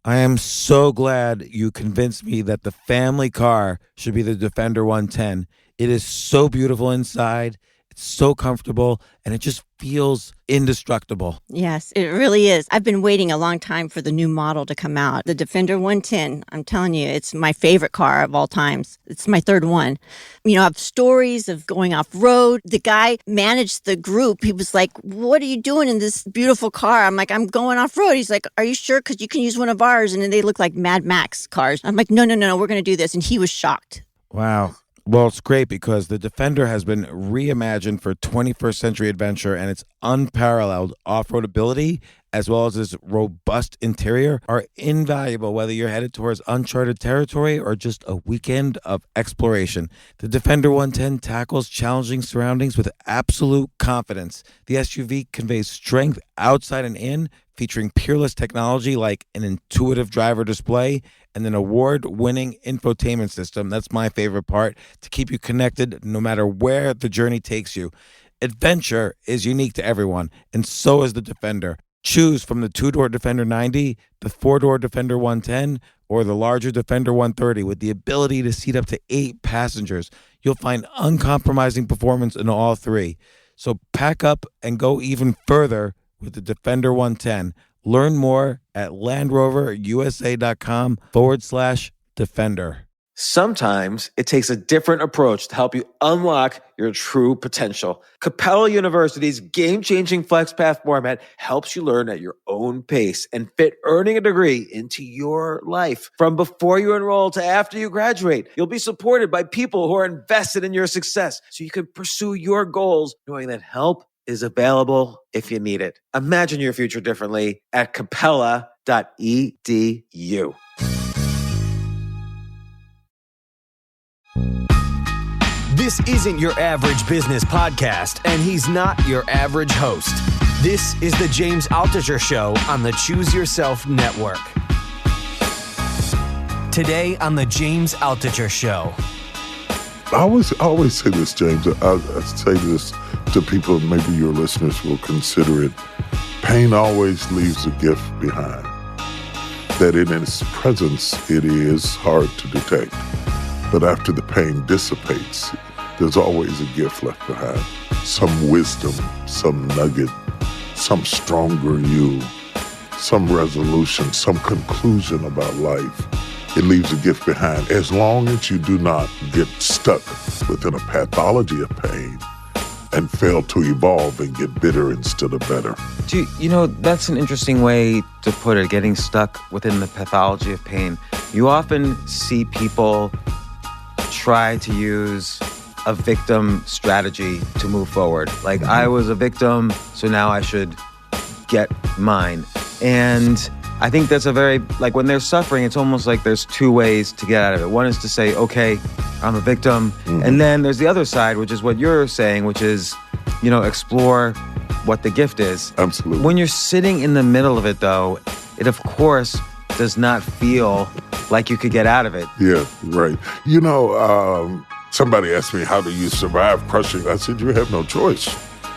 I am so glad you convinced me that the family car should be the Defender 110. It is so beautiful inside. It's so comfortable, and it just feels indestructible. Yes, it really is. I've been waiting a long time for the new model to come out. The Defender 110, I'm telling you, it's my favorite car of all times. It's my third one. You know, I have stories of going off-road. The guy managed the group. He was like, what are you doing in this beautiful car? I'm like, I'm going off-road. He's like, are you sure? Because you can use one of ours. And then they look like Mad Max cars. I'm like, no, we're going to do this. And he was shocked. Wow. Well, it's great because the Defender has been reimagined for 21st century adventure, and its unparalleled off-road ability, as well as its robust interior, are invaluable whether you're headed towards uncharted territory or just a weekend of exploration. The Defender 110 tackles challenging surroundings with absolute confidence. The SUV conveys strength outside and in, featuring peerless technology like an intuitive driver display and an award-winning infotainment system. That's my favorite part, to keep you connected no matter where the journey takes you. Adventure is unique to everyone, and so is the Defender. Choose from the two-door Defender 90, the four-door Defender 110, or the larger Defender 130 with the ability to seat up to 8 passengers. You'll find uncompromising performance in all three. So pack up and go even further with the Defender 110. Learn more at LandRoverUSA.com/Defender. Sometimes it takes a different approach to help you unlock your true potential. Capella University's game-changing FlexPath format helps you learn at your own pace and fit earning a degree into your life. From before you enroll to after you graduate, you'll be supported by people who are invested in your success so you can pursue your goals knowing that help is available if you need it. Imagine your future differently at capella.edu. This isn't your average business podcast, and he's not your average host. This is the James Altucher Show on the Choose Yourself Network. Today on the James Altucher Show. I always say this, James. I say this to people, maybe your listeners will consider it. Pain always leaves a gift behind. That in its presence, it is hard to detect. But after the pain dissipates, there's always a gift left behind. Some wisdom, some nugget, some stronger you, some resolution, some conclusion about life. It leaves a gift behind as long as you do not get stuck within a pathology of pain and fail to evolve and get bitter instead of better. You know, that's an interesting way to put it, getting stuck within the pathology of pain. You often see people try to use a victim strategy to move forward. Like, I was a victim, so now I should get mine. And I think that's a very, like, when they're suffering, it's almost like there's two ways to get out of it. One is to say, okay, I'm a victim. And then there's the other side, which is what you're saying, which is, you know, explore what the gift is. Absolutely. When you're sitting in the middle of it, though, it, of course, does not feel like you could get out of it. Yeah, right. You know, somebody asked me, how do you survive crushing? I said, you have no choice.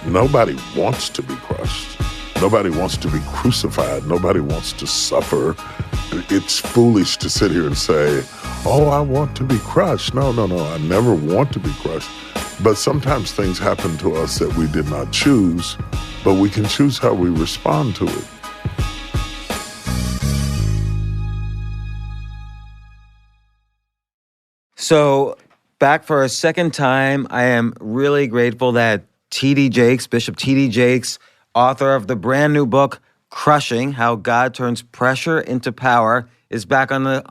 Nobody wants to be crushed. Nobody wants to be crucified. Nobody wants to suffer. It's foolish to sit here and say, oh, I want to be crushed. No, I never want to be crushed. But sometimes things happen to us that we did not choose, but we can choose how we respond to it. So, back for a second time, I am really grateful that T.D. Jakes, Bishop T.D. Jakes, author of the brand new book, Crushing, How God Turns Pressure into Power, is back on the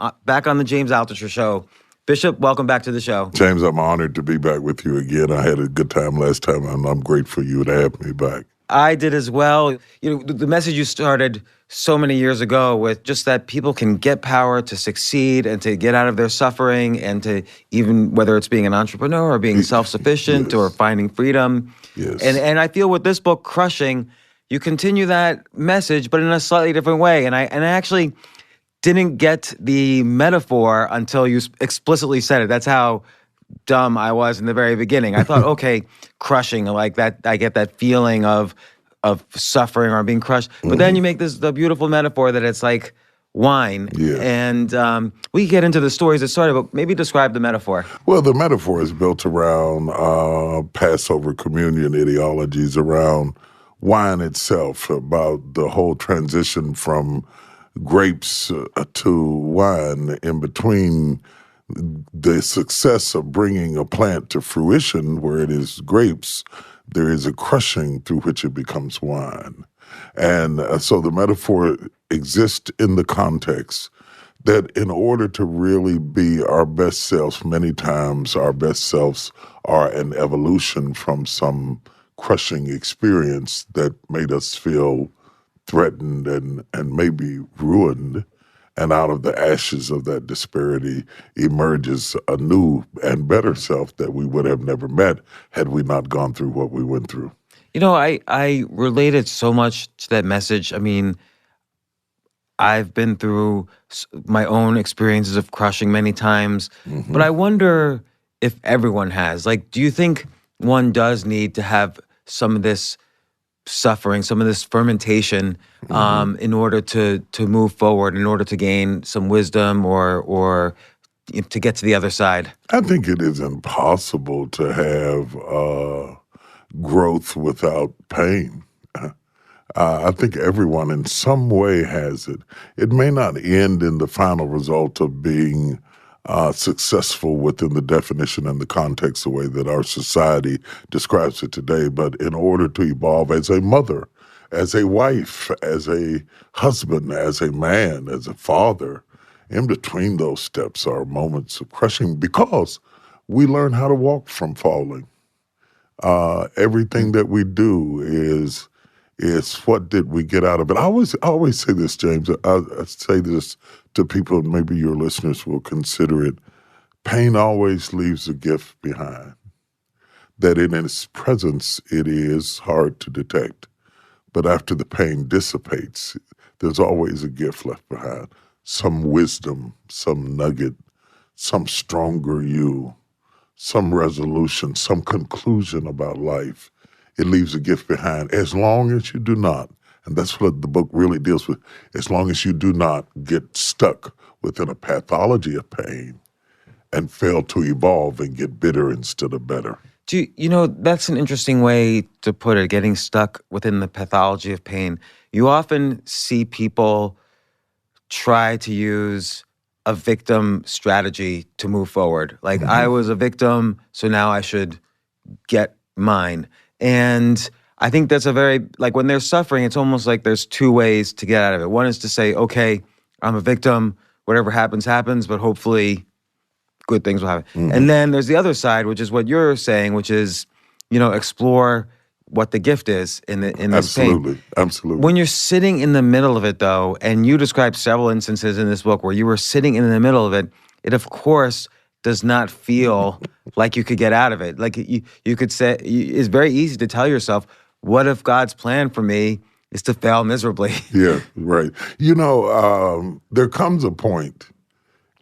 James Altucher Show. Bishop, welcome back to the show. James, I'm honored to be back with you again. I had a good time last time, and I'm grateful you to have me back. I did as well. You know, the message you started so many years ago with just that people can get power to succeed and to get out of their suffering and to even, whether it's being an entrepreneur or being self-sufficient or finding freedom. Yes. And I feel with this book, Crushing, you continue that message, but in a slightly different way. And I actually didn't get the metaphor until you explicitly said it. That's how dumb I was in the very beginning. I thought, okay, crushing, like that, I get that feeling of suffering or being crushed. But then you make the beautiful metaphor that it's like wine. Yes. And we can get into the stories that started, but maybe describe the metaphor. Well, the metaphor is built around Passover communion ideologies, around wine itself, about the whole transition from grapes to wine. In between the success of bringing a plant to fruition where it is grapes, there is a crushing through which it becomes wine. And so the metaphor exists in the context that in order to really be our best selves, many times our best selves are an evolution from some crushing experience that made us feel threatened and maybe ruined. And out of the ashes of that disparity emerges a new and better self that we would have never met had we not gone through what we went through. You know, I related so much to that message. I mean, I've been through my own experiences of crushing many times, but I wonder if everyone has. Like, do you think one does need to have some of this suffering, some of this fermentation, in order to move forward, in order to gain some wisdom or to get to the other side? I think it is impossible to have growth without pain. I think everyone in some way has it. It may not end in the final result of being successful within the definition and the context, the way that our society describes it today, but in order to evolve as a mother, as a wife, as a husband, as a man, as a father, in between those steps are moments of crushing because we learn how to walk from falling. Everything that we do is what did we get out of it. I always say this, James. I say this to people, and maybe your listeners will consider it. Pain always leaves a gift behind. That in its presence, it is hard to detect. But after the pain dissipates, there's always a gift left behind. Some wisdom, some nugget, some stronger you, some resolution, some conclusion about life. It leaves a gift behind as long as you do not, and that's what the book really deals with, as long as you do not get stuck within a pathology of pain and fail to evolve and get bitter instead of better. You know, that's an interesting way to put it, getting stuck within the pathology of pain. You often see people try to use a victim strategy to move forward. Like, I was a victim, so now I should get mine. And I think that's a very, like, when they're suffering, it's almost like there's two ways to get out of it. One is to say, okay, I'm a victim, whatever happens, happens, but hopefully good things will happen. And then there's the other side, which is what you're saying, which is, you know, explore what the gift is in this Absolutely. pain. Absolutely. When you're sitting in the middle of it, though, and you describe several instances in this book where you were sitting in the middle of it, it of course does not feel like you could get out of it. Like, you could say, it's very easy to tell yourself, what if God's plan for me is to fail miserably? Yeah, right. You know, there comes a point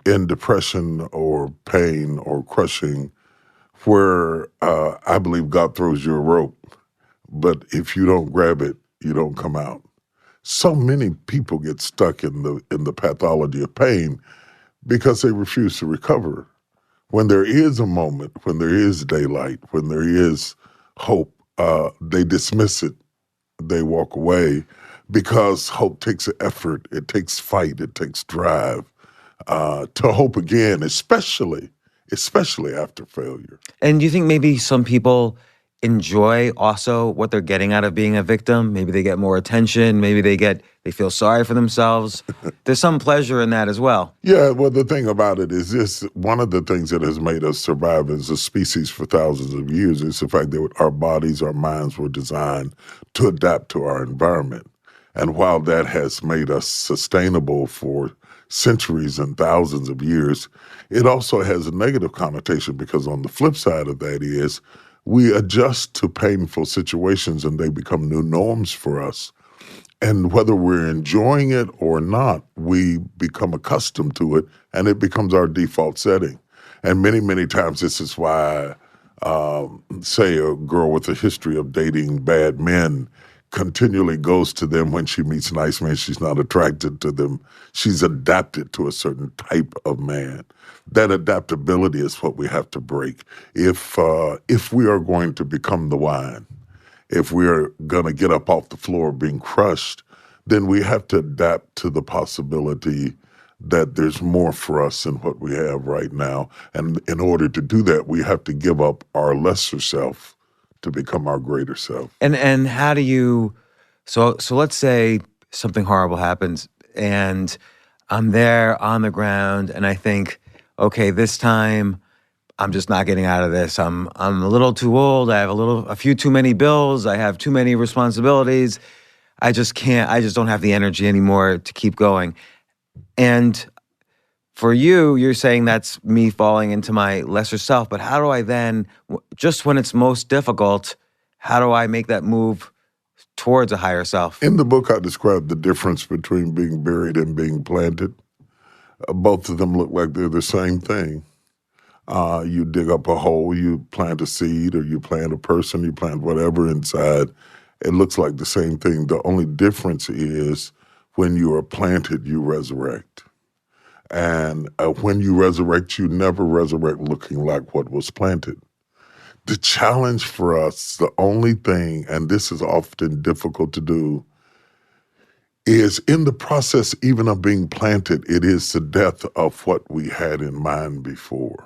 in depression or pain or crushing where I believe God throws you a rope, but if you don't grab it, you don't come out. So many people get stuck in the pathology of pain because they refuse to recover. When there is a moment, when there is daylight, when there is hope, they dismiss it. They walk away because hope takes effort, it takes fight, it takes drive to hope again, especially after failure. And do you think maybe some people enjoy also what they're getting out of being a victim? Maybe they get more attention. Maybe they feel sorry for themselves. There's some pleasure in that as well. Yeah, well, the thing about it is this: one of the things that has made us survive as a species for thousands of years is the fact that our bodies, our minds were designed to adapt to our environment. And while that has made us sustainable for centuries and thousands of years, it also has a negative connotation because on the flip side of that is we adjust to painful situations and they become new norms for us. And whether we're enjoying it or not, we become accustomed to it and it becomes our default setting. And many, many times this is why, say, a girl with a history of dating bad men continually goes to them when she meets nice men. She's not attracted to them. She's adapted to a certain type of man. That adaptability is what we have to break. If we are going to become the wine, if we are going to get up off the floor being crushed, then we have to adapt to the possibility that there's more for us than what we have right now. And in order to do that, we have to give up our lesser self to become our greater self. And how do you, so let's say something horrible happens and I'm there on the ground and I think, okay, this time I'm just not getting out of this. I'm a little too old. I have a few too many bills. I have too many responsibilities. I just don't have the energy anymore to keep going. And for you, you're saying that's me falling into my lesser self, but how do I then, just when it's most difficult, how do I make that move towards a higher self? In the book, I described the difference between being buried and being planted. Both of them look like they're the same thing. You dig up a hole, you plant a seed, or you plant a person, you plant whatever inside. It looks like the same thing. The only difference is when you are planted, you resurrect. And when you resurrect, you never resurrect looking like what was planted. The challenge for us, the only thing, and this is often difficult to do, is in the process even of being planted, it is the death of what we had in mind before.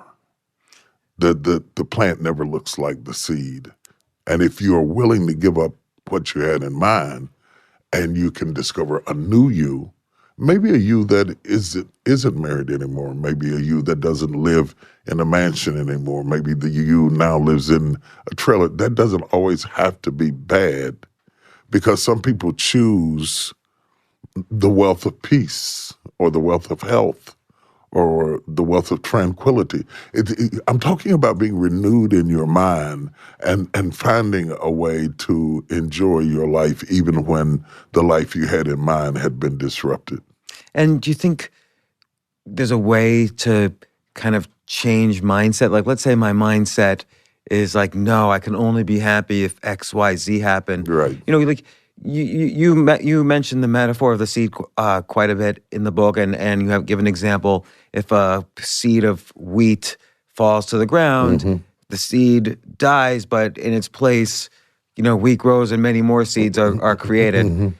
The plant never looks like the seed. And if you are willing to give up what you had in mind and you can discover a new you, maybe a you that isn't married anymore, maybe a you that doesn't live in a mansion anymore, maybe the you now lives in a trailer, that doesn't always have to be bad because some people choose the wealth of peace or the wealth of health or the wealth of tranquility. I'm talking about being renewed in your mind and finding a way to enjoy your life even when the life you had in mind had been disrupted. And do you think there's a way to kind of change mindset? Like, let's say my mindset is like, no, I can only be happy if X, Y, Z happen. Right. You know, like you mentioned the metaphor of the seed quite a bit in the book, and you have given an example. If a seed of wheat falls to the ground, the seed dies, but in its place, wheat grows and many more seeds are created.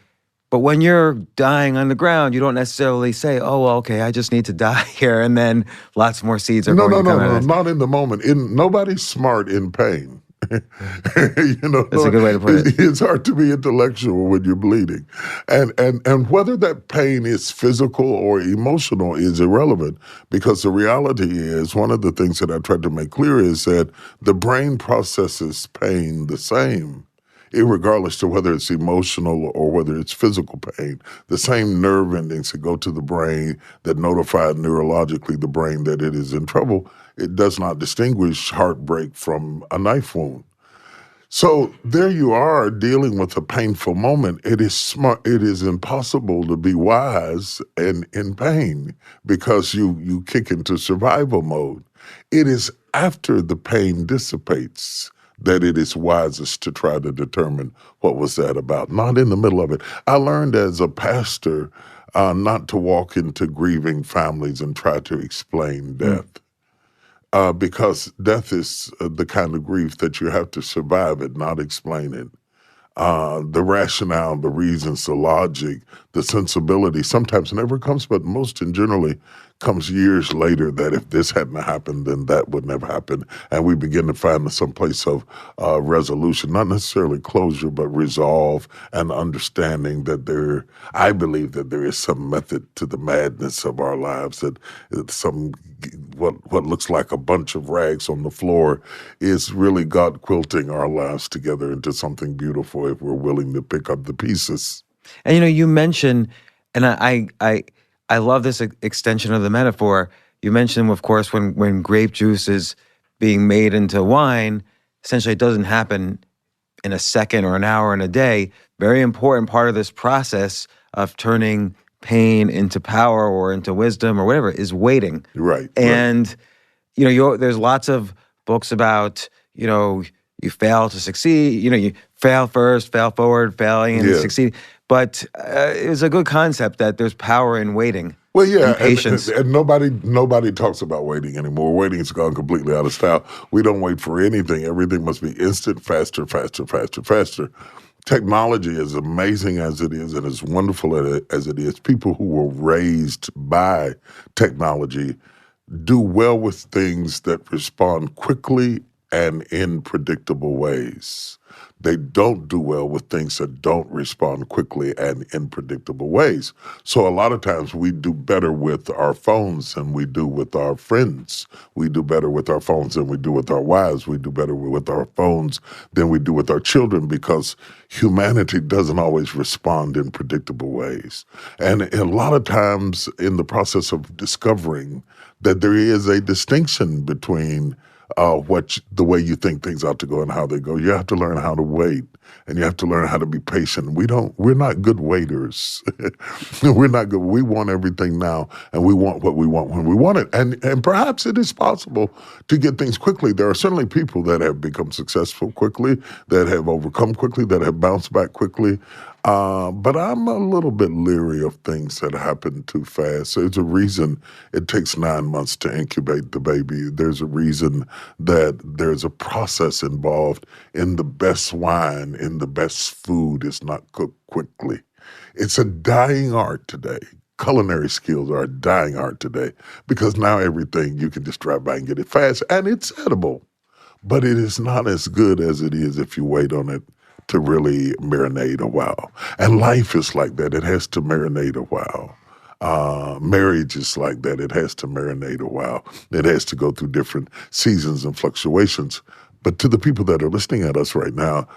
But when you're dying on the ground, you don't necessarily say, oh, well, okay, I just need to die here, and then lots more seeds are going to come out. No, not in the moment. Nobody's smart in pain. That's a good way to put it. It's hard to be intellectual when you're bleeding. And whether that pain is physical or emotional is irrelevant because the reality is, one of the things that I tried to make clear is that the brain processes pain the same, irregardless to whether it's emotional or whether it's physical pain. The same nerve endings that go to the brain that notify neurologically the brain that it is in trouble, it does not distinguish heartbreak from a knife wound. So there you are dealing with a painful moment. It is impossible to be wise and in pain because you kick into survival mode. It is after the pain dissipates that it is wisest to try to determine what was that about, not in the middle of it. I learned as a pastor not to walk into grieving families and try to explain death. Because death is the kind of grief that you have to survive it, not explain it. The rationale, the reasons, the logic, the sensibility sometimes never comes, but most and generally comes years later that if this hadn't happened, then that would never happen. And we begin to find some place of resolution, not necessarily closure, but resolve and understanding that I believe that there is some method to the madness of our lives, that what looks like a bunch of rags on the floor is really God quilting our lives together into something beautiful if we're willing to pick up the pieces. And you mentioned, and I love this extension of the metaphor. You mentioned, of course, when grape juice is being made into wine, essentially it doesn't happen in a second or an hour in a day. Very important part of this process of turning pain into power or into wisdom or whatever is waiting. Right. And, there's lots of books about, you fail to succeed. You fail first, fail forward, failing and Yeah. succeeding. But it was a good concept that there's power in waiting. Well, yeah, and patience. and nobody talks about waiting anymore. Waiting's gone completely out of style. We don't wait for anything. Everything must be instant, faster, faster, faster, faster. Technology, as amazing as it is and as wonderful as it is, people who were raised by technology do well with things that respond quickly and in predictable ways. They don't do well with things that don't respond quickly and in predictable ways. So a lot of times we do better with our phones than we do with our friends. We do better with our phones than we do with our wives. We do better with our phones than we do with our children because humanity doesn't always respond in predictable ways. And a lot of times in the process of discovering that there is a distinction between the way you think things ought to go and how they go. You have to learn how to wait, and you have to learn how to be patient. We're not good waiters. We're not good. We want everything now, and we want what we want when we want it. And perhaps it is possible to get things quickly. There are certainly people that have become successful quickly, that have overcome quickly, that have bounced back quickly. But I'm a little bit leery of things that happen too fast. There's a reason it takes 9 months to incubate the baby. There's a reason that there's a process involved in the best wine, in the best food is not cooked quickly. It's a dying art today. Culinary skills are a dying art today because now everything you can just drive by and get it fast, and it's edible. But it is not as good as it is if you wait on it to really marinate a while. And life is like that. It has to marinate a while. Marriage is like that. It has to marinate a while. It has to go through different seasons and fluctuations. But to the people that are listening at us right now,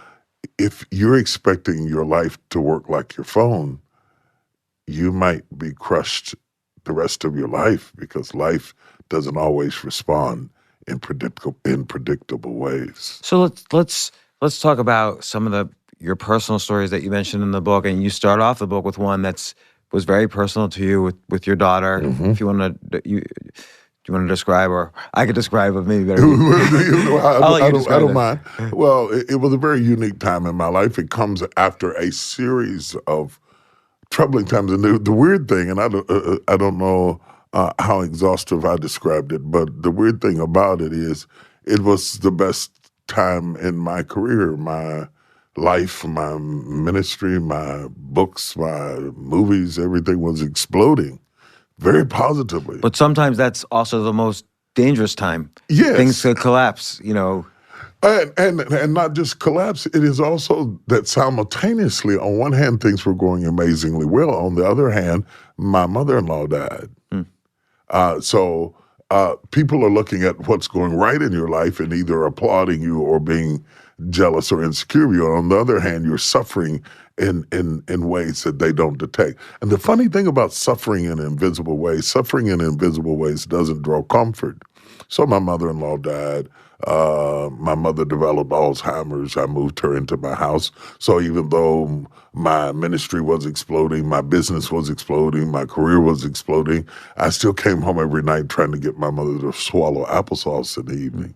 if you're expecting your life to work like your phone, you might be crushed the rest of your life because life doesn't always respond in predictable ways. So let's talk about some of your personal stories that you mentioned in the book, and you start off the book with one was very personal to you with your daughter. If you want to, you want to describe, or I could describe it maybe better. I don't mind. Well, it was a very unique time in my life. It comes after a series of troubling times, and the weird thing, and I don't know how exhaustive I described it, but the weird thing about it is it was the best time in my career, my life, my ministry, my books, my movies, everything was exploding very positively. But sometimes that's also the most dangerous time. Yes. Things could collapse, And not just collapse, it is also that simultaneously, on one hand, things were going amazingly well. On the other hand, my mother-in-law died. So people are looking at what's going right in your life and either applauding you or being jealous or insecure of you. On the other hand, you're suffering in ways that they don't detect. And the funny thing about suffering in invisible ways doesn't draw comfort. So my mother-in-law died. My mother developed Alzheimer's. I moved her into my house. So even though my ministry was exploding, my business was exploding, my career was exploding, I still came home every night trying to get my mother to swallow applesauce in the evening.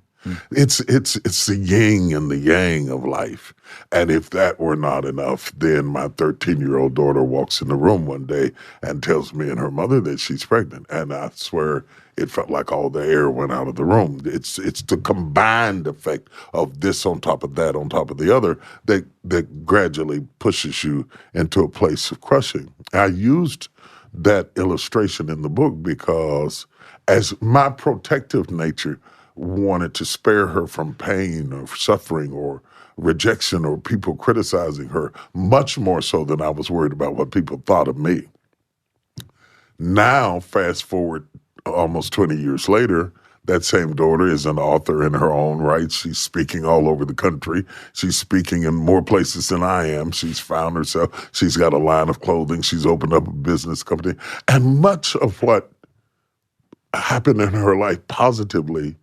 It's the yin and the yang of life. And if that were not enough, then my 13-year-old daughter walks in the room one day and tells me and her mother that she's pregnant. And I swear it felt like all the air went out of the room. It's the combined effect of this on top of that on top of the other that gradually pushes you into a place of crushing. I used that illustration in the book because as my protective nature wanted to spare her from pain or suffering or rejection or people criticizing her, much more so than I was worried about what people thought of me. Now, fast forward almost 20 years later, that same daughter is an author in her own right. She's speaking all over the country. She's speaking in more places than I am. She's found herself. She's got a line of clothing. She's opened up a business company. And much of what happened in her life positively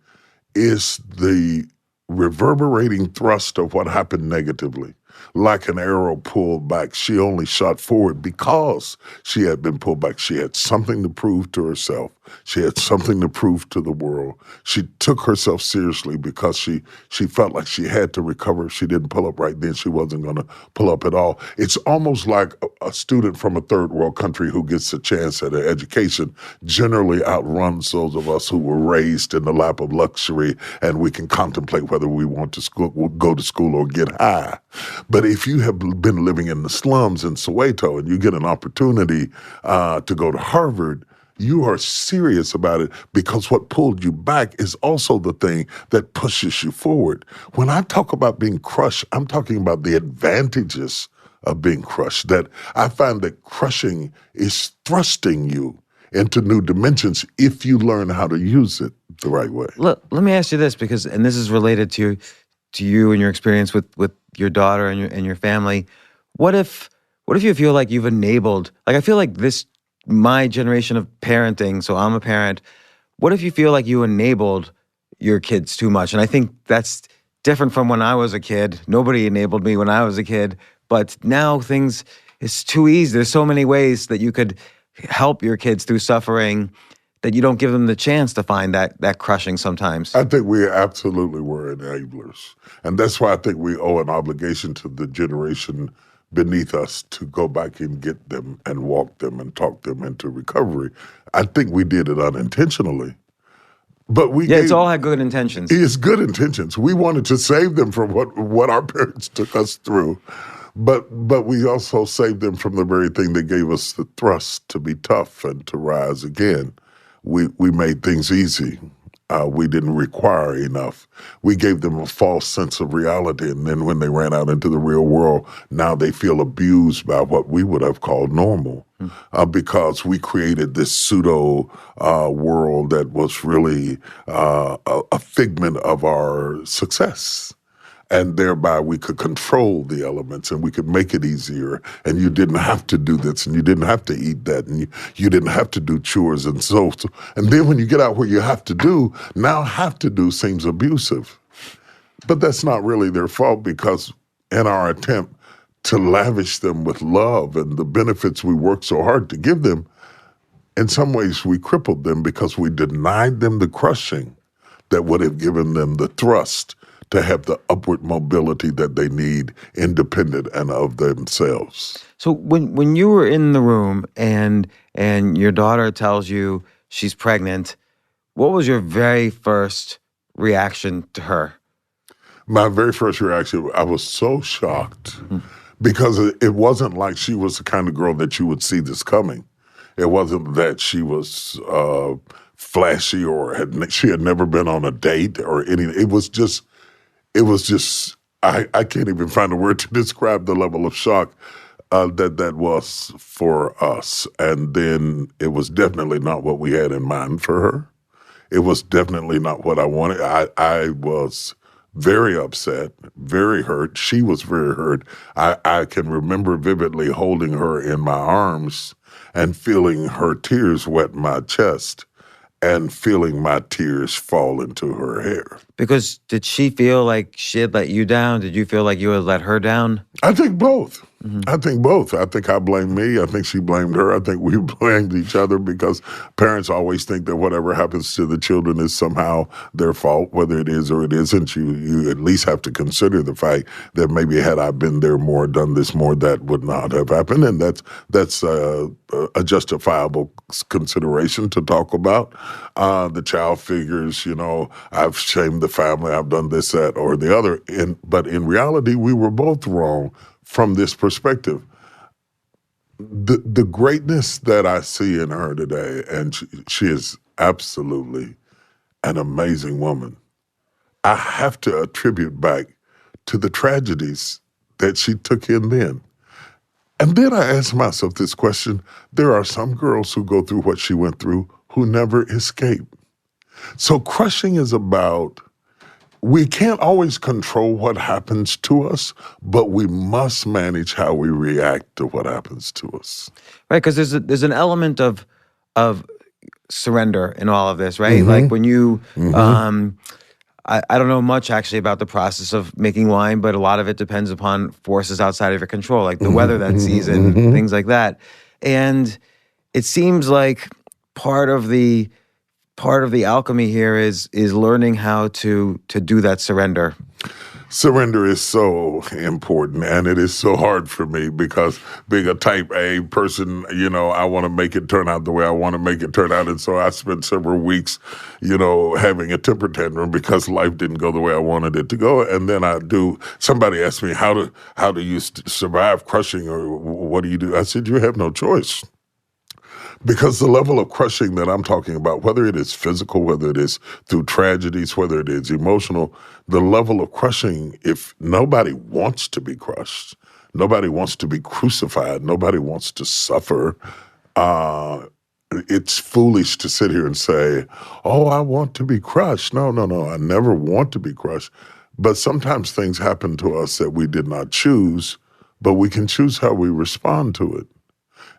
is the reverberating thrust of what happened negatively. like an arrow pulled back. She only shot forward because she had been pulled back. She had something to prove to herself. She had something to prove to the world. She took herself seriously because she felt like she had to recover. If she didn't pull up right then, she wasn't going to pull up at all. It's almost like a student from a third world country who gets a chance at an education generally outruns those of us who were raised in the lap of luxury, and we can contemplate whether we want to go to school or get high. But if you have been living in the slums in Soweto and you get an opportunity to go to Harvard, you are serious about it, because what pulled you back is also the thing that pushes you forward. When I talk about being crushed, I'm talking about the advantages of being crushed. That I find that crushing is thrusting you into new dimensions if you learn how to use it the right way. Let me ask you this, because, and this is related to you and your experience with your daughter and your family. What if you feel like you've enabled, like I feel like my generation of parenting, so I'm a parent, what if you feel like you enabled your kids too much? And I think that's different from when I was a kid. Nobody enabled me when I was a kid, but now it's too easy. There's so many ways that you could help your kids through suffering that you don't give them the chance to find that crushing sometimes. I think we absolutely were enablers. And that's why I think we owe an obligation to the generation beneath us to go back and get them and walk them and talk them into recovery. I think we did it unintentionally. But it's all had good intentions. It's good intentions. We wanted to save them from what our parents took us through. But we also saved them from the very thing that gave us the thrust to be tough and to rise again. We made things easy. We didn't require enough. We gave them a false sense of reality, and then when they ran out into the real world, now they feel abused by what we would have called normal, because we created this pseudo world that was really a figment of our success. And thereby we could control the elements and we could make it easier. And you didn't have to do this and you didn't have to eat that and you didn't have to do chores and so. And then when you get out where you have to do, now have to do seems abusive. But that's not really their fault, because in our attempt to lavish them with love and the benefits we work so hard to give them, in some ways we crippled them because we denied them the crushing that would have given them the thrust to have the upward mobility that they need, independent and of themselves. So when you were in the room and your daughter tells you she's pregnant, what was your very first reaction to her? My very first reaction, I was so shocked, because it wasn't like she was the kind of girl that you would see this coming. It wasn't that she was flashy or she had never been on a date or anything. It was just, I can't even find a word to describe the level of shock that was for us. And then it was definitely not what we had in mind for her. It was definitely not what I wanted. I was very upset, very hurt. She was very hurt. I can remember vividly holding her in my arms and feeling her tears wet my chest, and feeling my tears fall into her hair. Because did she feel like she had let you down? Did you feel like you had let her down? I think both. I think both. I think I blamed me. I think she blamed her. I think we blamed each other, because parents always think that whatever happens to the children is somehow their fault, whether it is or it isn't. You at least have to consider the fact that maybe had I been there more, done this more, that would not have happened. And that's a justifiable consideration to talk about. The child figures, I've shamed the family, I've done this, that, or the other. But in reality, we were both wrong from this perspective. The greatness that I see in her today, and she is absolutely an amazing woman, I have to attribute back to the tragedies that she took in then. And then I ask myself this question: there are some girls who go through what she went through who never escape. So crushing is about, we can't always control what happens to us, but we must manage how we react to what happens to us. Right, because there's an element of surrender in all of this, right? Like when you, I don't know much actually about the process of making wine, but a lot of it depends upon forces outside of your control, like the weather that season, things like that. And it seems like part of the alchemy here is learning how to do that surrender. Surrender is so important, and it is so hard for me because being a type A person, I want to make it turn out the way I want to make it turn out. And so I spent several weeks, having a temper tantrum because life didn't go the way I wanted it to go. And then somebody asked me, how do you survive crushing, or what do you do? I said, you have no choice. Because the level of crushing that I'm talking about, whether it is physical, whether it is through tragedies, whether it is emotional, the level of crushing, if nobody wants to be crushed, nobody wants to be crucified, nobody wants to suffer, it's foolish to sit here and say, oh, I want to be crushed. No, I never want to be crushed. But sometimes things happen to us that we did not choose, but we can choose how we respond to it.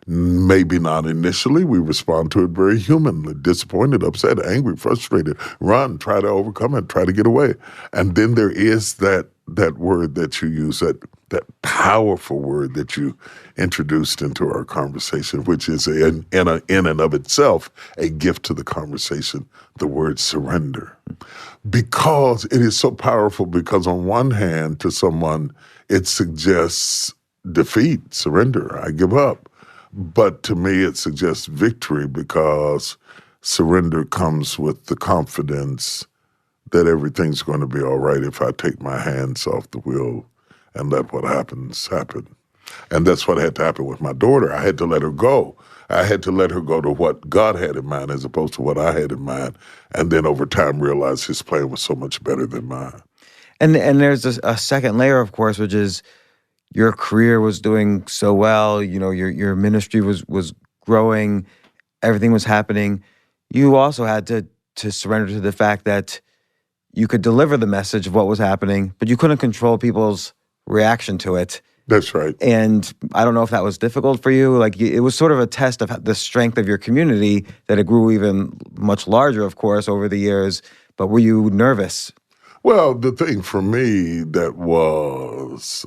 Maybe not initially. We respond to it very humanly, disappointed, upset, angry, frustrated, run, try to overcome it, try to get away. And then there is that word that you use, that powerful word that you introduced into our conversation, which is in and of itself a gift to the conversation, the word surrender. Because it is so powerful, because on one hand, to someone, it suggests defeat, surrender, I give up. But to me, it suggests victory, because surrender comes with the confidence that everything's going to be all right if I take my hands off the wheel and let what happens happen. And that's what had to happen with my daughter. I had to let her go. I had to let her go to what God had in mind as opposed to what I had in mind. And then over time realize his plan was so much better than mine. And there's a second layer, of course, which is your career was doing so well, your ministry was growing, everything was happening. You also had to surrender to the fact that you could deliver the message of what was happening, but you couldn't control people's reaction to it. That's right. And I don't know if that was difficult for you. Like, it was sort of a test of the strength of your community, that it grew even much larger, of course, over the years. But were you nervous? Well, the thing for me that was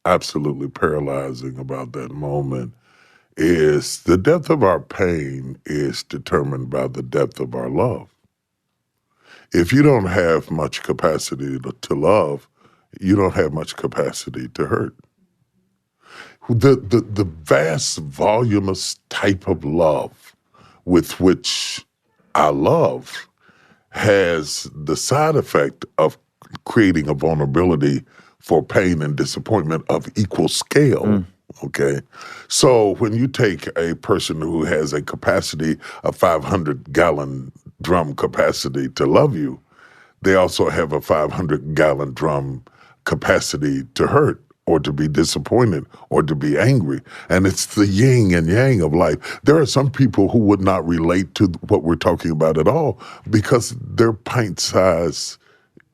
absolutely paralyzing about that moment is the depth of our pain is determined by the depth of our love. If you don't have much capacity to love, you don't have much capacity to hurt. The vast, voluminous type of love with which I love has the side effect of creating a vulnerability for pain and disappointment of equal scale. Okay. So when you take a person who has a capacity of 500-gallon drum capacity to love you, they also have a 500-gallon drum capacity to hurt, or to be disappointed, or to be angry. And it's the yin and yang of life. There are some people who would not relate to what we're talking about at all, because their pint-sized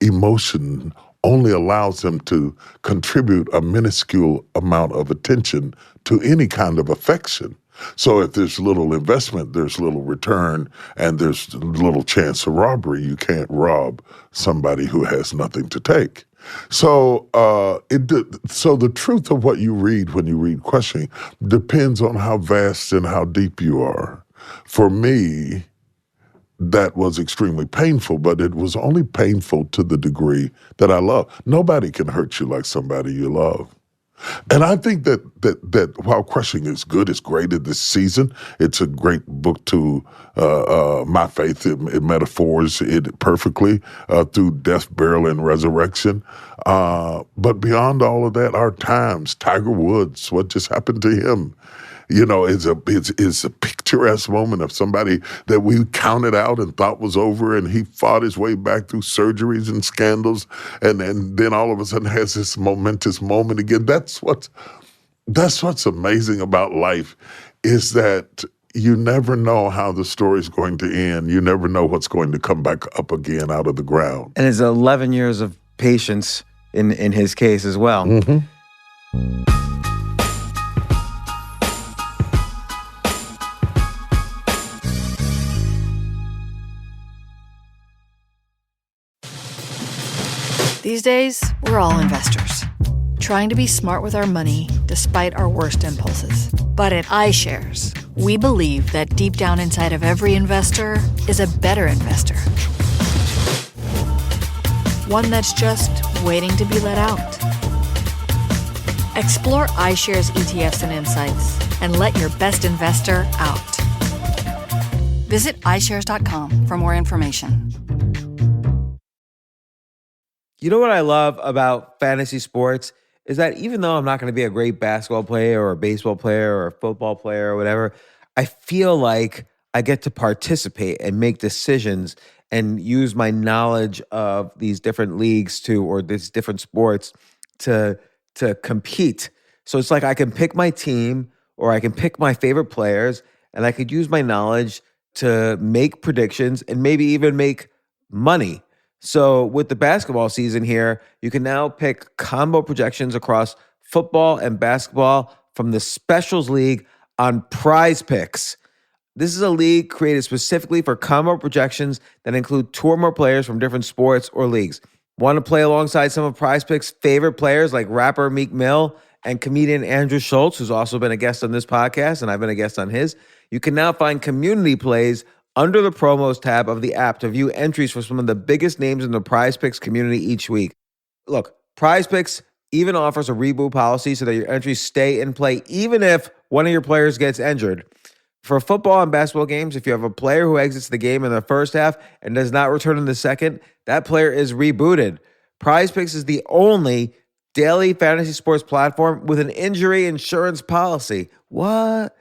emotion only allows them to contribute a minuscule amount of attention to any kind of affection. So if there's little investment, there's little return, and there's little chance of robbery. You can't rob somebody who has nothing to take. So so the truth of what you read when you read Crushing depends on how vast and how deep you are. For me, that was extremely painful, but it was only painful to the degree that I love. Nobody can hurt you like somebody you love. And I think that while Crushing is good, it's great in this season. It's a great book to my faith. It metaphors it perfectly through death, burial, and resurrection. But beyond all of that, our times, Tiger Woods, what just happened to him, is a picturesque moment of somebody that we counted out and thought was over, and he fought his way back through surgeries and scandals, and then all of a sudden has this momentous moment again. That's what's amazing about life, is that you never know how the story's going to end. You never know what's going to come back up again out of the ground. And it's 11 years of patience in his case as well. Mm-hmm. These days, we're all investors, trying to be smart with our money despite our worst impulses. But at iShares, we believe that deep down inside of every investor is a better investor. One that's just waiting to be let out. Explore iShares ETFs and insights and let your best investor out. Visit iShares.com for more information. You know what I love about fantasy sports is that even though I'm not going to be a great basketball player or a baseball player or a football player or whatever, I feel like I get to participate and make decisions and use my knowledge of these different leagues or these different sports to compete. So it's like I can pick my team or I can pick my favorite players and I could use my knowledge to make predictions and maybe even make money. So with the basketball season here, you can now pick combo projections across football and basketball from the Specials League on Prize Picks. This is a league created specifically for combo projections that include two or more players from different sports or leagues. Want to play alongside some of Prize Picks' favorite players like rapper Meek Mill and comedian Andrew Schultz, who's also been a guest on this podcast, and I've been a guest on his? You can now find community plays under the promos tab of the app to view entries for some of the biggest names in the Prize Picks community each week. Look, Prize Picks even offers a reboot policy so that your entries stay in play even if one of your players gets injured. For football and basketball games, if you have a player who exits the game in the first half and does not return in the second, that player is rebooted. Prize Picks is the only daily fantasy sports platform with an injury insurance policy. What?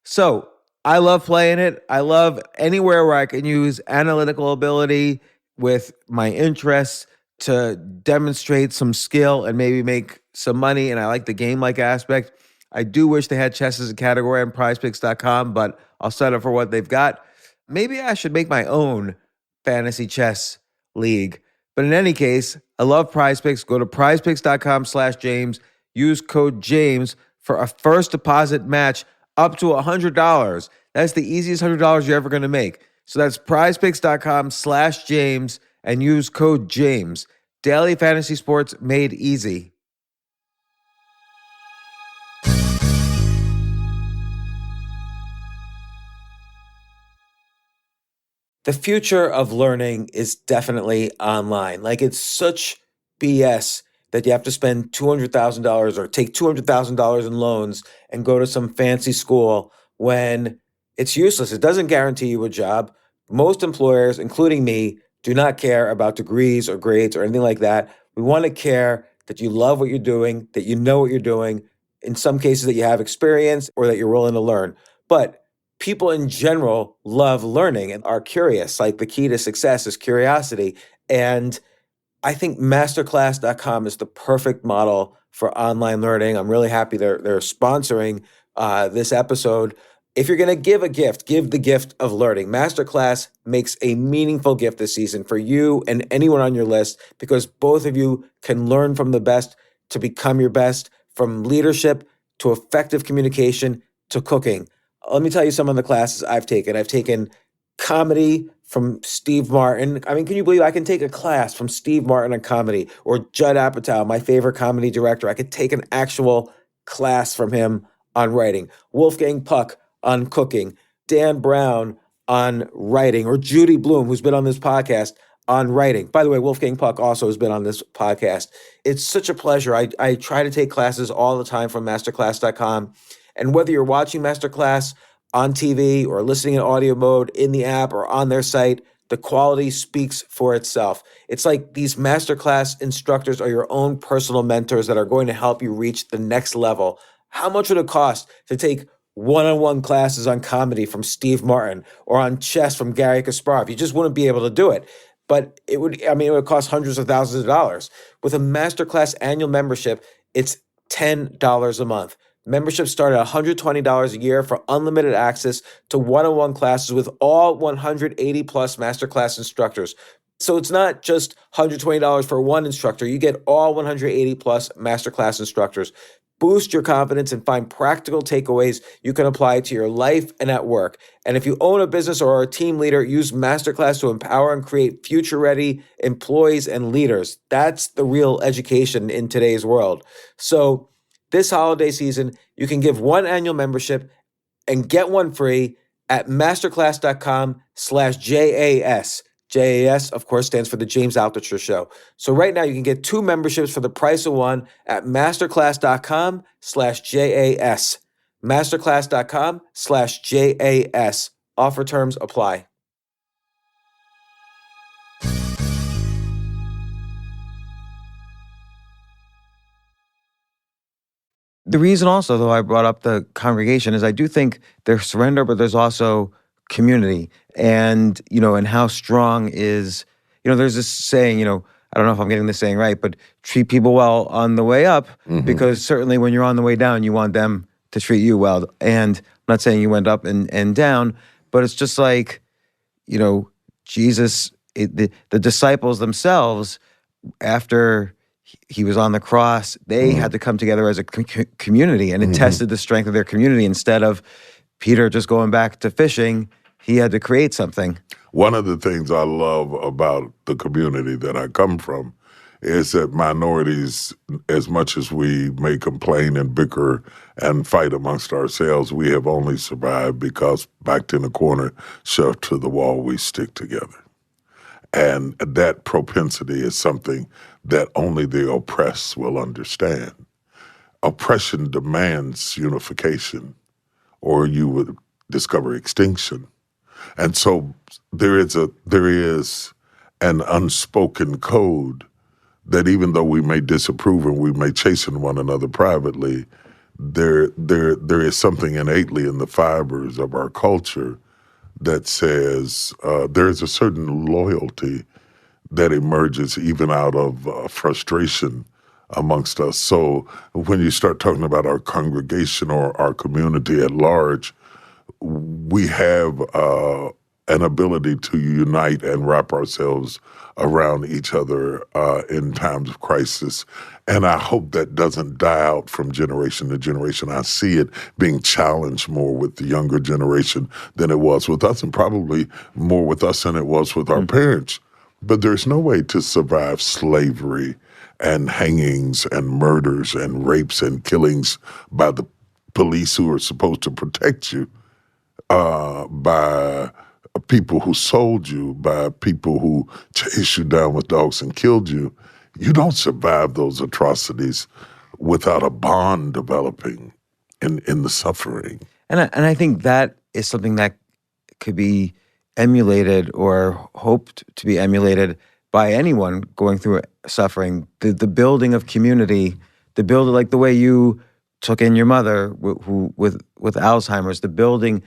So, I love playing it. I love anywhere where I can use analytical ability with my interests to demonstrate some skill and maybe make some money. And I like the game-like aspect. I do wish they had chess as a category on prizepicks.com, but I'll settle for what they've got. Maybe I should make my own fantasy chess league. But in any case, I love Prize Picks. Go to prizepicks.com/James. Use code James for a first deposit match up to $100. That's the easiest $100 you're ever going to make. So that's prizepicks.com/James and use code James. Daily fantasy sports made easy. The future of learning is definitely online. Like, it's such BS that you have to spend $200,000 or take $200,000 in loans and go to some fancy school when it's useless. It doesn't guarantee you a job. Most employers, including me, do not care about degrees or grades or anything like that. We want to care that you love what you're doing, that you know what you're doing, in some cases that you have experience or that you're willing to learn. But people in general love learning and are curious. Like, the key to success is curiosity. And I think masterclass.com is the perfect model for online learning. I'm really happy they're sponsoring this episode. If you're going to give a gift, give the gift of learning. Masterclass makes a meaningful gift this season for you and anyone on your list, because both of you can learn from the best to become your best, from leadership to effective communication to cooking. Let me tell you some of the classes I've taken. I've taken comedy from Steve Martin. I mean, can you believe I can take a class from Steve Martin on comedy, or Judd Apatow, my favorite comedy director? I could take an actual class from him on writing. Wolfgang Puck on cooking. Dan Brown on writing, or Judy Bloom, who's been on this podcast, on writing. By the way, Wolfgang Puck also has been on this podcast. It's such a pleasure. I try to take classes all the time from masterclass.com. And whether you're watching Masterclass on TV or listening in audio mode in the app or on their site, the quality speaks for itself. It's like these Masterclass instructors are your own personal mentors that are going to help you reach the next level. How much would it cost to take one-on-one classes on comedy from Steve Martin or on chess from Gary Kasparov? You just wouldn't be able to do it. But it would cost hundreds of thousands of dollars. With a Masterclass annual membership, it's $10 a month. Memberships start at $120 a year for unlimited access to one-on-one classes with all 180 plus Masterclass instructors. So it's not just $120 for one instructor. You get all 180 plus Masterclass instructors. boost your confidence, and find practical takeaways you can apply to your life and at work. And if you own a business or are a team leader, use Masterclass to empower and create future-ready employees and leaders. That's the real education in today's world. So this holiday season, you can give one annual membership and get one free at masterclass.com/JAS. JAS, of course, stands for the James Altucher Show. So right now you can get 2 memberships for the price of one at masterclass.com/JAS. Masterclass.com/JAS. Offer terms apply. The reason also, though, I brought up the congregation is I do think there's surrender, but there's also community. And, and how strong is, there's this saying, I don't know if I'm getting this saying right, but treat people well on the way up, because certainly when you're on the way down, you want them to treat you well. And I'm not saying you went up and down, but it's just like, Jesus, the disciples themselves, after he was on the cross, they had to come together as a community, and it tested the strength of their community. Instead of Peter just going back to fishing, he had to create something. One of the things I love about the community that I come from is that minorities, as much as we may complain and bicker and fight amongst ourselves, we have only survived because backed in a corner, shoved to the wall, we stick together. And that propensity is something that only the oppressed will understand. Oppression demands unification, or you would discover extinction. And so there is an unspoken code that even though we may disapprove and we may chasten one another privately, there is something innately in the fibers of our culture that says there is a certain loyalty that emerges even out of frustration amongst us. So when you start talking about our congregation or our community at large, we have an ability to unite and wrap ourselves around each other in times of crisis. And I hope that doesn't die out from generation to generation. I see it being challenged more with the younger generation than it was with us, and probably more with us than it was with our parents. But there's no way to survive slavery and hangings and murders and rapes and killings by the police who are supposed to protect you, by people who sold you, by people who chased you down with dogs and killed you. You don't survive those atrocities without a bond developing in the suffering. And I think that is something that could be emulated or hoped to be emulated by anyone going through suffering. The building of community, like the way you took in your mother who with Alzheimer's, the building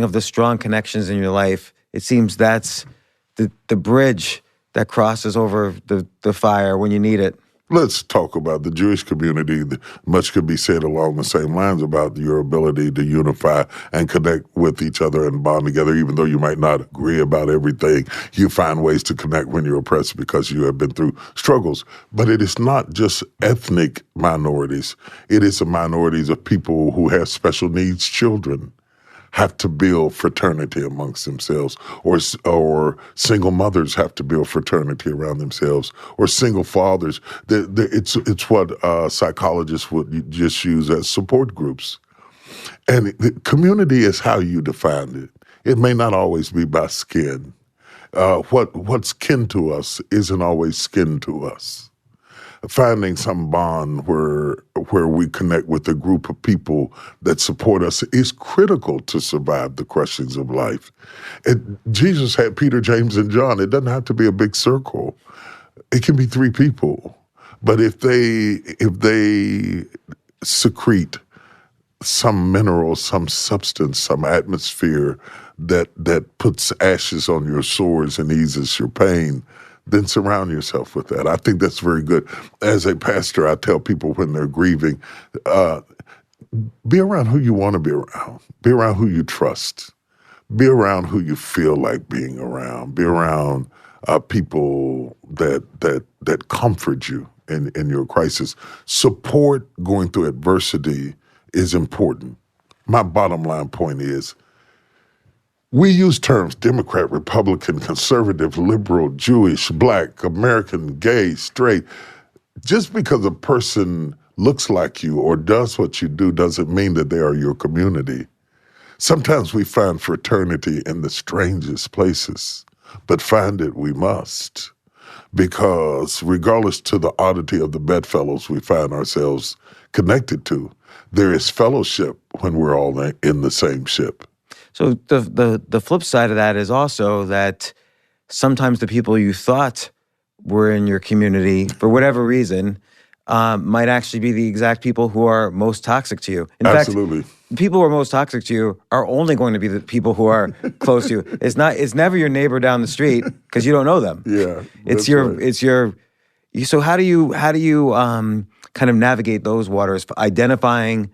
of the strong connections in your life. It seems that's the bridge that crosses over the fire when you need it. Let's talk about the Jewish community. Much could be said along the same lines about your ability to unify and connect with each other and bond together. Even though you might not agree about everything, you find ways to connect when you're oppressed because you have been through struggles. But it is not just ethnic minorities. It is the minorities of people who have special needs children, have to build fraternity amongst themselves, or single mothers have to build fraternity around themselves, or single fathers. It's what psychologists would just use as support groups. And the community is how you define it. It may not always be by skin. What's kin to us isn't always skin to us. Finding some bond where we connect with a group of people that support us is critical to survive the crushings of life. Jesus had Peter, James, and John. It doesn't have to be a big circle. It can be 3 people. But if they secrete some mineral, some substance, some atmosphere that puts ashes on your sores and eases your pain, then surround yourself with that. I think that's very good. As a pastor, I tell people when they're grieving, be around who you want to be around. Be around who you trust. Be around who you feel like being around. Be around people that comfort you in your crisis. Support going through adversity is important. My bottom line point is, we use terms Democrat, Republican, conservative, liberal, Jewish, black, American, gay, straight. Just because a person looks like you or does what you do doesn't mean that they are your community. Sometimes we find fraternity in the strangest places, but find it we must. Because regardless to the oddity of the bedfellows we find ourselves connected to, there is fellowship when we're all in the same ship. So the flip side of that is also that sometimes the people you thought were in your community, for whatever reason, might actually be the exact people who are most toxic to you. In Absolutely. fact, the people who are most toxic to you are only going to be the people who are close to you. It's never your neighbor down the street because you don't know them. Yeah, So how do you kind of navigate those waters, identifying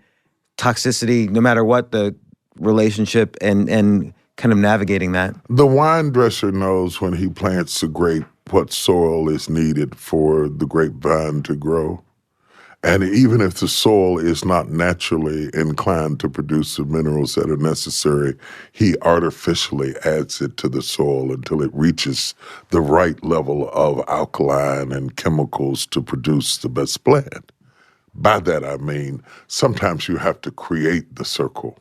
toxicity, no matter what the relationship, and kind of navigating that? The wine dresser knows when he plants a grape what soil is needed for the grapevine to grow. And even if the soil is not naturally inclined to produce the minerals that are necessary, he artificially adds it to the soil until it reaches the right level of alkaline and chemicals to produce the best plant. By that I mean, sometimes you have to create the circle.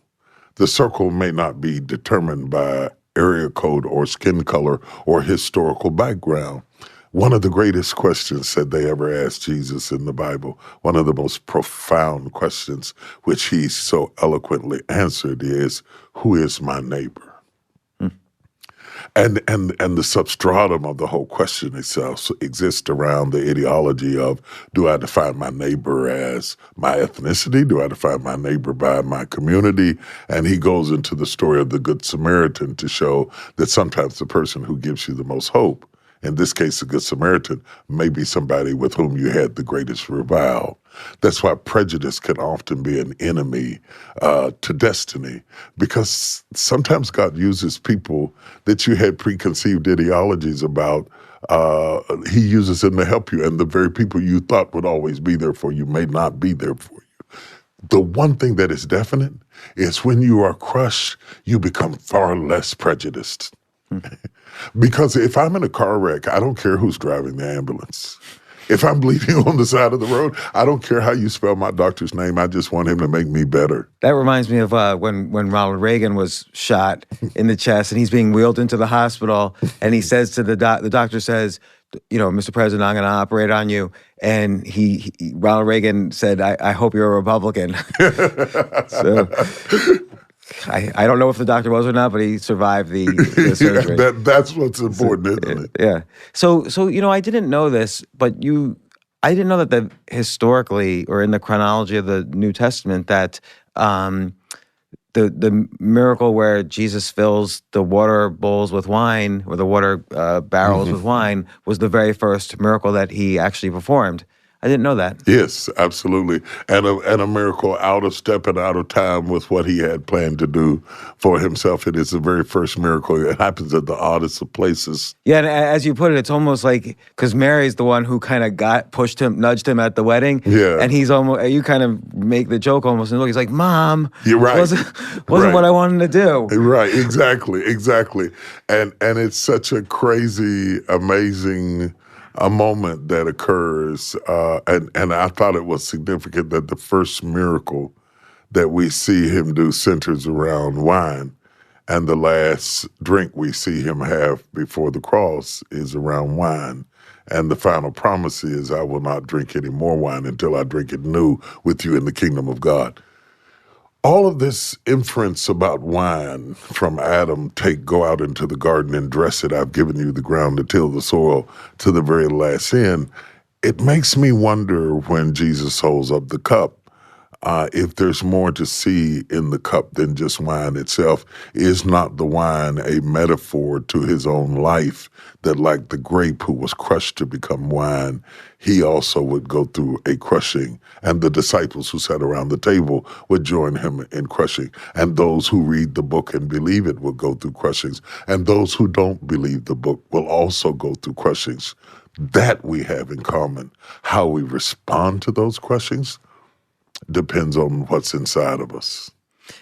The circle may not be determined by area code or skin color or historical background. One of the greatest questions that they ever asked Jesus in the Bible, one of the most profound questions which he so eloquently answered is, who is my neighbor? And the substratum of the whole question itself exists around the ideology of, do I define my neighbor as my ethnicity? Do I define my neighbor by my community? And he goes into the story of the Good Samaritan to show that sometimes the person who gives you the most hope, in this case, the Good Samaritan, may be somebody with whom you had the greatest revile. That's why prejudice can often be an enemy to destiny, because sometimes God uses people that you had preconceived ideologies about. He uses them to help you, and the very people you thought would always be there for you may not be there for you. The one thing that is definite is when you are crushed, you become far less prejudiced. Because if I'm in a car wreck, I don't care who's driving the ambulance. If I'm bleeding on the side of the road, I don't care how you spell my doctor's name. I just want him to make me better. That reminds me of when Ronald Reagan was shot in the chest and he's being wheeled into the hospital, and he says to the doctor says, Mr. President, I'm going to operate on you. And Ronald Reagan said, I hope you're a Republican. So I don't know if the doctor was or not, but he survived the surgery. Yeah, that's what's important, isn't it? Yeah. So I didn't know this, but I didn't know that historically, or in the chronology of the New Testament, that the miracle where Jesus fills the water bowls with wine, or the water barrels with wine, was the very first miracle that he actually performed. I didn't know that. Yes, absolutely. And a miracle out of step and out of time with what he had planned to do for himself. It is the very first miracle. It happens at the oddest of places. Yeah, and as you put it, it's almost like, because Mary's the one who kind of nudged him at the wedding. Yeah. And you kind of make the joke almost, and look, he's like, Mom, you're right. wasn't Right. what I wanted to do. Right, exactly. And it's such a crazy, amazing a moment that occurs, and I thought it was significant that the first miracle that we see him do centers around wine, and the last drink we see him have before the cross is around wine. And the final promise is, I will not drink any more wine until I drink it new with you in the kingdom of God. All of this inference about wine from Adam, go out into the garden and dress it, I've given you the ground to till the soil, to the very last end, it makes me wonder when Jesus holds up the cup, if there's more to see in the cup than just wine itself. Is not the wine a metaphor to his own life, that like the grape who was crushed to become wine, he also would go through a crushing, and the disciples who sat around the table would join him in crushing, and those who read the book and believe it will go through crushings, and those who don't believe the book will also go through crushings. That we have in common. How we respond to those questions depends on what's inside of us.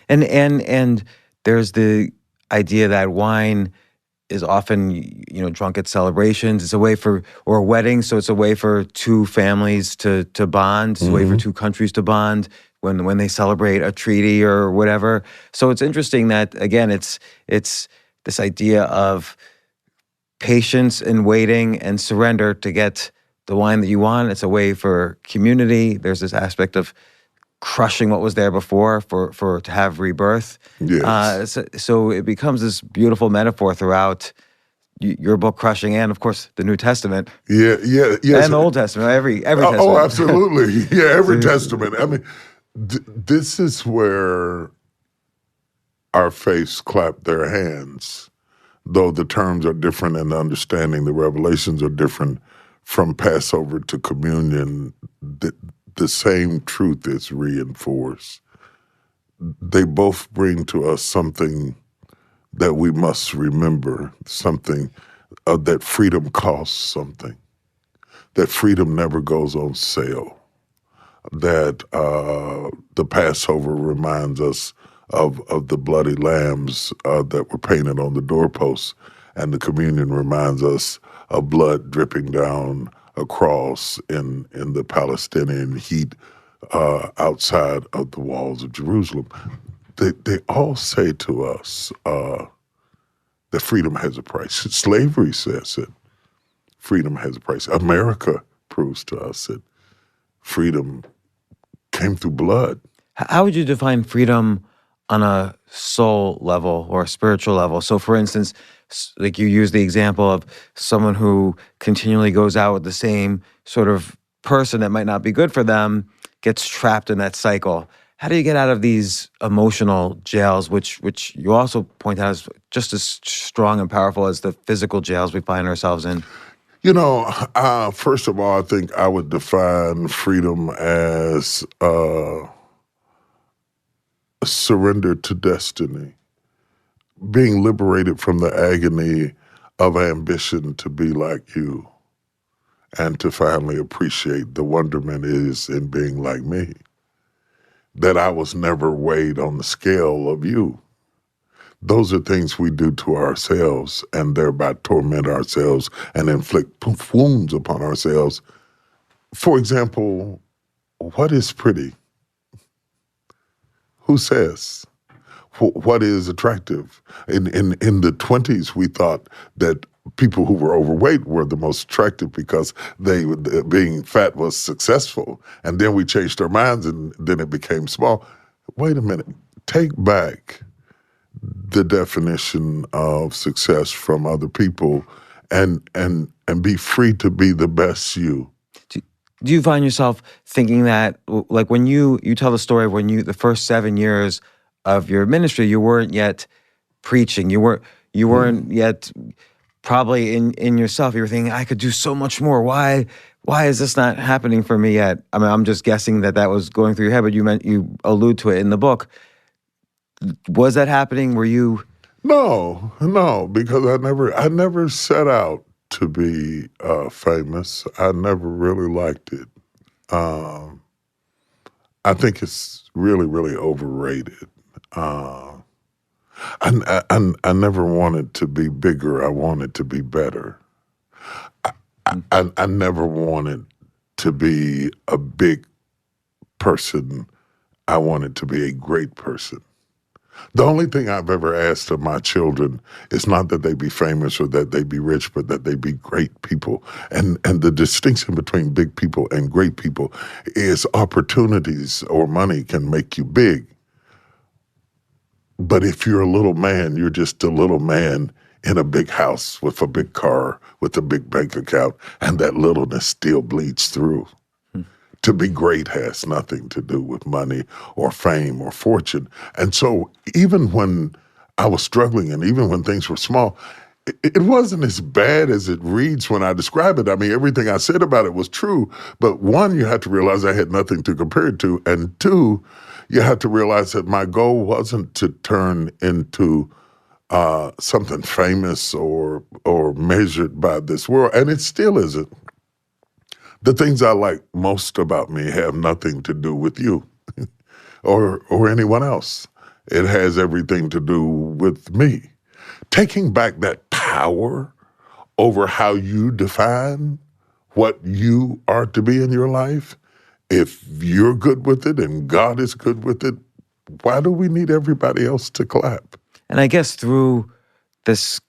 And there's the idea that wine is often, drunk at celebrations. It's a way or weddings, so it's a way for two families to bond. It's a way for two countries to bond when they celebrate a treaty or whatever. So it's interesting that, again, it's this idea of patience and waiting and surrender to get the wine that you want. It's a way for community. There's this aspect of crushing what was there before for to have rebirth. Yes. So it becomes this beautiful metaphor throughout your book, Crushing, and of course the New Testament. Yes. And the Old Testament, every testament. Oh, absolutely. Yeah, every testament. I mean, this is where our faiths clap their hands, though the terms are different and the understanding, the revelations are different from Passover to communion. The same truth is reinforced. They both bring to us something that we must remember, something that freedom costs something, that freedom never goes on sale, that the Passover reminds us of the bloody lambs that were painted on the doorposts, and the communion reminds us of blood dripping down a cross in the Palestinian heat outside of the walls of Jerusalem. They all say to us that freedom has a price. Slavery says it. Freedom has a price. America proves to us that freedom came through blood. How would you define freedom on a soul level or a spiritual level? So, for instance, like you use the example of someone who continually goes out with the same sort of person that might not be good for them, gets trapped in that cycle. How do you get out of these emotional jails, which you also point out is just as strong and powerful as the physical jails we find ourselves in? First of all, I think I would define freedom as surrender to destiny, being liberated from the agony of ambition to be like you, and to finally appreciate the wonderment is in being like me, that I was never weighed on the scale of you. Those are things we do to ourselves and thereby torment ourselves and inflict wounds upon ourselves. For example, what is pretty? Who says? What is attractive? In the 20s, we thought that people who were overweight were the most attractive because being fat was successful. And then we changed our minds and then it became small. Wait a minute. Take back the definition of success from other people and be free to be the best you. Do you find yourself thinking that, like when you tell the story of when the first 7 years of your ministry, you weren't yet preaching, you weren't yet probably in yourself, you were thinking, I could do so much more. Why is this not happening for me yet? I mean, I'm just guessing that was going through your head, but you allude to it in the book. Was that happening? Were you? No, because I never set out to be famous. I never really liked it. I think it's really, really overrated. I never wanted to be bigger. I wanted to be better. I never wanted to be a big person. I wanted to be a great person. The only thing I've ever asked of my children is not that they be famous or that they be rich, but that they be great people. And the distinction between big people and great people is opportunities or money can make you big. But if you're a little man, you're just a little man in a big house with a big car, with a big bank account, and that littleness still bleeds through. To be great has nothing to do with money or fame or fortune. And so even when I was struggling and even when things were small, it wasn't as bad as it reads when I describe it. I mean, everything I said about it was true. But one, you have to realize I had nothing to compare it to. And two, you have to realize that my goal wasn't to turn into something famous or measured by this world, and it still isn't. The things I like most about me have nothing to do with you or anyone else. It has everything to do with me. Taking back that power over how you define what you are to be in your life, if you're good with it and God is good with it, why do we need everybody else to clap? And I guess through this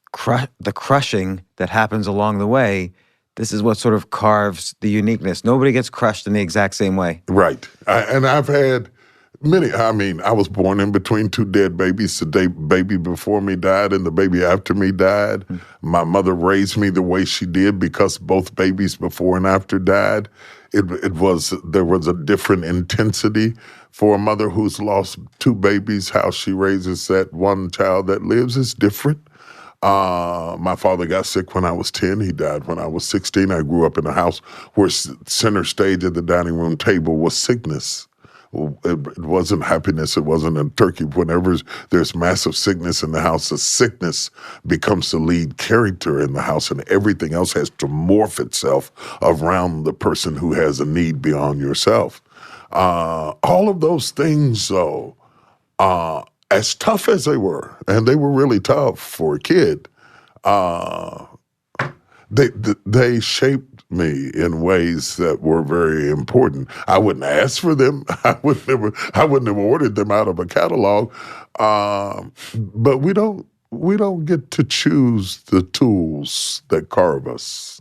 the crushing that happens along the way, this is what sort of carves the uniqueness. Nobody gets crushed in the exact same way. Right. And I've had many. I mean, I was born in between two dead babies. The baby before me died and the baby after me died. My mother raised me the way she did because both babies before and after died. There was a different intensity for a mother who's lost two babies. How she raises that one child that lives is different. My father got sick when I was 10. He died when I was 16. I grew up in a house where center stage at the dining room table was sickness. It wasn't happiness. It wasn't a turkey. Whenever there's massive sickness in the house, the sickness becomes the lead character in the house, and everything else has to morph itself around the person who has a need beyond yourself. All of those things, though, as tough as they were, and they were really tough for a kid, they shaped me in ways that were very important. I wouldn't ask for them. I wouldn't have ordered them out of a catalog. But we don't get to choose the tools that carve us.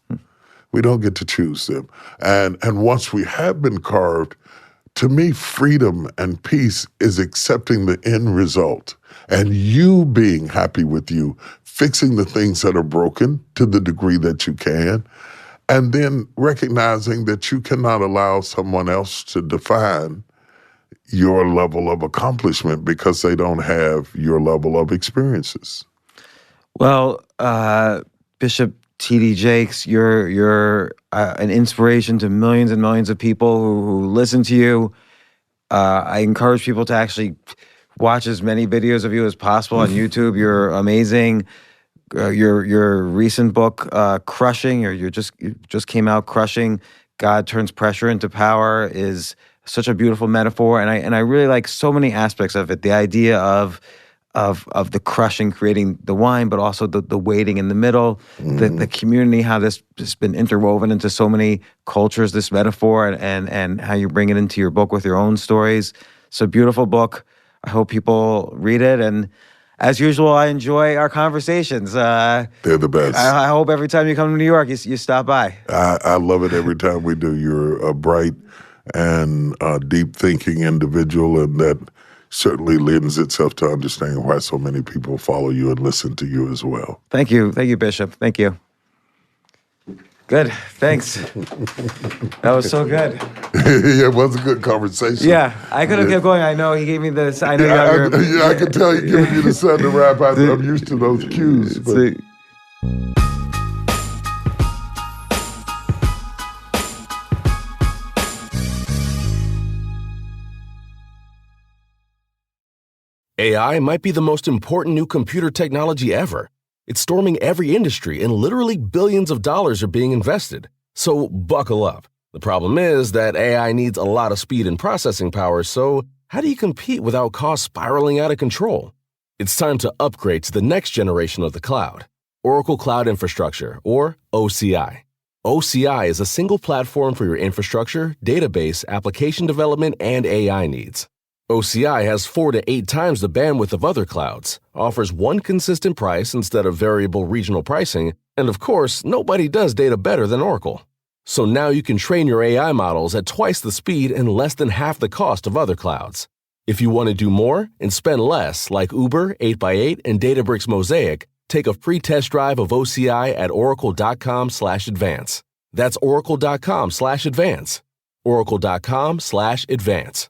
We don't get to choose them. And once we have been carved, to me, freedom and peace is accepting the end result and you being happy with you, fixing the things that are broken to the degree that you can, and then recognizing that you cannot allow someone else to define your level of accomplishment because they don't have your level of experiences. Well, Bishop T.D. Jakes, you're an inspiration to millions and millions of people who listen to you. I encourage people to actually watch as many videos of you as possible on YouTube. You're amazing. Your recent book, Crushing, or you just came out, Crushing, God Turns Pressure into Power, is such a beautiful metaphor, and I really like so many aspects of it. The idea of the crushing, creating the wine, but also the waiting in the middle, the community, how this has been interwoven into so many cultures, this metaphor, and how you bring it into your book with your own stories. It's a beautiful book. I hope people read it, and as usual, I enjoy our conversations. They're the best. I hope every time you come to New York, you stop by. I love it every time we do. You're a bright and deep-thinking individual, and that certainly lends itself to understanding why so many people follow you and listen to you as well. Thank you, Bishop. Thank you. Good, thanks. That was so good. Yeah, it was a good conversation. Yeah, I could have kept going. I know he gave me this. I know I can tell you giving you the sun to wrap. I'm used to those cues. But. AI might be the most important new computer technology ever. It's storming every industry, and literally billions of dollars are being invested. So buckle up. The problem is that AI needs a lot of speed and processing power, so how do you compete without costs spiraling out of control? It's time to upgrade to the next generation of the cloud, Oracle Cloud Infrastructure, or OCI. OCI is a single platform for your infrastructure, database, application development, and AI needs. OCI has 4 to 8 times the bandwidth of other clouds, offers one consistent price instead of variable regional pricing, and of course, nobody does data better than Oracle. So now you can train your AI models at twice the speed and less than half the cost of other clouds. If you want to do more and spend less, like Uber, 8x8, and Databricks Mosaic, take a free test drive of OCI at oracle.com/advance. That's oracle.com/advance. oracle.com/advance.